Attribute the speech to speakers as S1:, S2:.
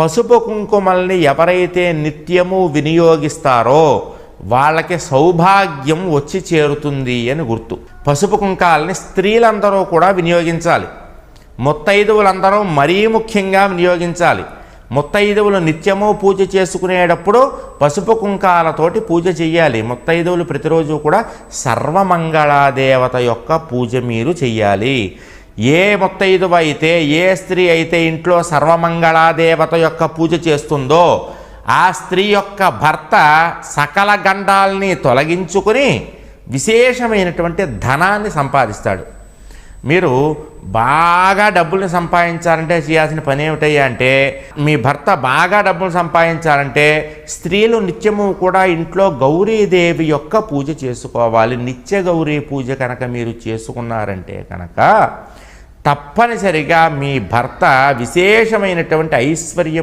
S1: పసుపు కుంకుమల్ని ఎవరైతే నిత్యము వినియోగిస్తారో వాళ్ళకి సౌభాగ్యం వచ్చి చేరుతుంది అని గుర్తు. పసుపు కుంకాలని స్త్రీలందరూ కూడా వినియోగించాలి. ముత్తైదువులందరూ మరీ ముఖ్యంగా వినియోగించాలి. ముత్తైదువులు నిత్యము పూజ చేసుకునేటప్పుడు పసుపు కుంకాలతోటి పూజ చెయ్యాలి. ముత్తైదువులు ప్రతిరోజు కూడా సర్వమంగళాదేవత యొక్క పూజ మీరు చెయ్యాలి. ఏ ముత్తైదువ అయితే, ఏ స్త్రీ అయితే ఇంట్లో సర్వమంగళాదేవత యొక్క పూజ చేస్తుందో ఆ స్త్రీ యొక్క భర్త సకల గండాల్ని తొలగించుకుని విశేషమైనటువంటి ధనాన్ని సంపాదిస్తాడు. మీరు బాగా డబ్బుల్ని సంపాదించాలంటే చేయాల్సిన పని ఏమిటయ్యా అంటే, మీ భర్త బాగా డబ్బులు సంపాదించాలంటే స్త్రీలు నిత్యము కూడా ఇంట్లో గౌరీదేవి యొక్క పూజ చేసుకోవాలి. నిత్య గౌరీ పూజ కనుక మీరు చేసుకున్నారంటే కనుక తప్పనిసరిగా మీ భర్త విశేషమైనటువంటి ఐశ్వర్యం